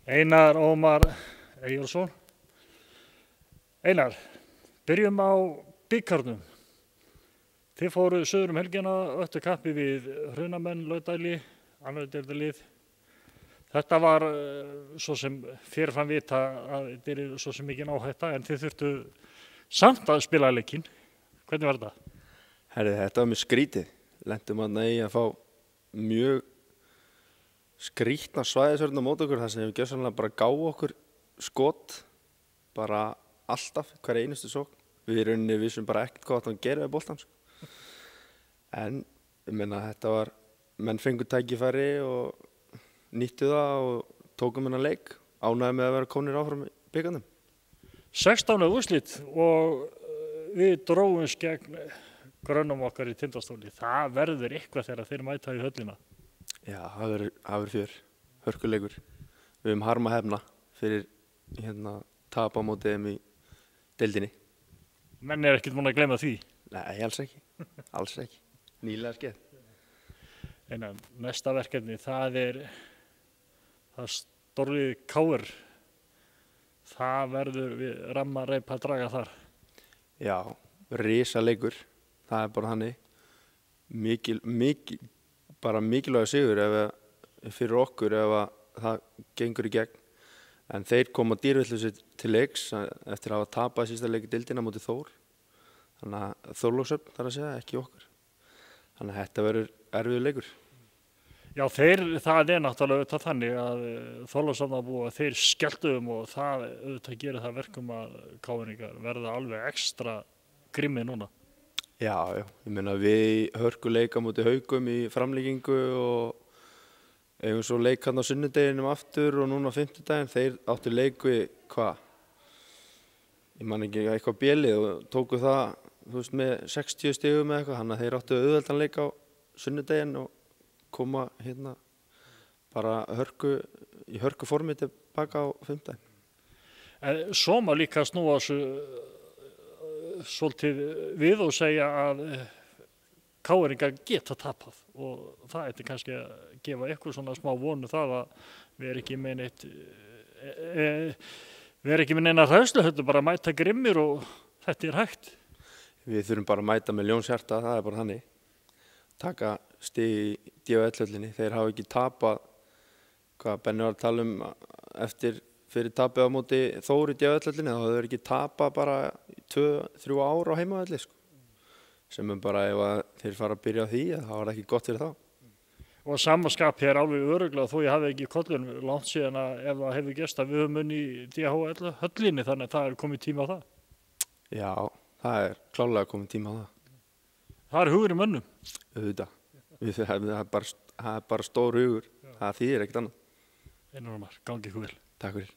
Einar Ómar Eyjólfsson. Einar, byrjum á bikarnum. Þið fóruð suður helgina öttu kappi við Hrunamenn, Laugardæli, annar deildarlið. Þetta var svo sem fyrirfram vita að þetta er svo sem mikið áhætta en þið þurftu samt að spila leikinn. Hvernig var þetta? Þetta var mjög skrítið. Lentum í að fá mjög skrítna svæðisvörn á móti okkur þar sem við gjörsamlega bara gáum okkur skot bara alltaf, hver einustu sókn. Við í rauninni vissum bara ekkert hvað það gera við boltann. En ég meina þetta var, menn fengu tækifæri og nýttu það og tókum hennar leik. Ánægði með að vera komnir áfram í bikarnum. 16 úrslit og við drófumst gegn grönnum okkar í Tindastóli. Það verður eitthvað þegar þeir mæta í höllina. Já, það verður fjör, hörkuleikur. Við höfum harma hefna fyrir tap á móti þeim í deildinni. Menn er ekkert múin að gleyma því? Nei, alls ekki. Alls ekki. Nýlega skeið. En næsta verkefni, það stórlið KR. Það verður við ramma reip að draga þar. Já, risaleikur. Það er bara þannig. Bara mikilvægur sigur fyrir okkur ef það gengur í gegn. En þeir koma dýrvillausi til leiks eftir að hafa tapað sísta leik í deildina móti Þór. Þannig að Þorlákshöfn þarf að segja, ekki okkur. Þannig að þetta verður erfiður leikur. Já, það er náttúrulega þannig að Þorlákshöfnarbúar, þeir skelltuðum og það auðvitað gerir það verkum að KR-ingar verða alveg ekstra grimmir núna. Já, ég meina við hörkuleika móti Haukum í framlíkingu og eigum svo leik hann á sunnudeginum aftur og núna á fimmtudaginn. Þeir áttu leik við hvað? Ég man ekki eitthvað bélið og tóku það með 60 stigum eða eitthvað. Þannig að þeir áttu auðveldan leik á sunnudeginn og koma bara í hörkuformi tilbaka á fimmtudaginn. Svo má líka snúa þessu svolítið við og segja að KR-ingar geta tapað og það ætti kannski að gefa eitthvað svona smá vonu það að við erum ekki með neina hræðslu, þetta er bara að mæta grimmir og þetta er hægt. Við þurfum bara að mæta með ljónshjarta, það er bara þannig. Taka stig í DHL-höllinni, þeir hafa ekki tapað, hvað Benni var að tala fyrir tapið á móti Þór í DHL-höllinni, þá hefur ekki tapað bara 2-3 ár á heimavelli. Sem bara ef þeir fara að byrja á því, þá var það ekki gott fyrir þá. Og samaskap er alveg örugglega þó ég hafi ekki kollun langt síðan að ef það hefur gerst að við höfum unni í DHL-höllinni, þannig að það er komið tíma á það. Já, það er klárlega komið tíma á það. Það er hugur í mönnum. Auðvitað. Það er bara stór hugur. Það þýðir ekkert annað. Einar Ómar, gangi ykkur vel. Takk fyrir.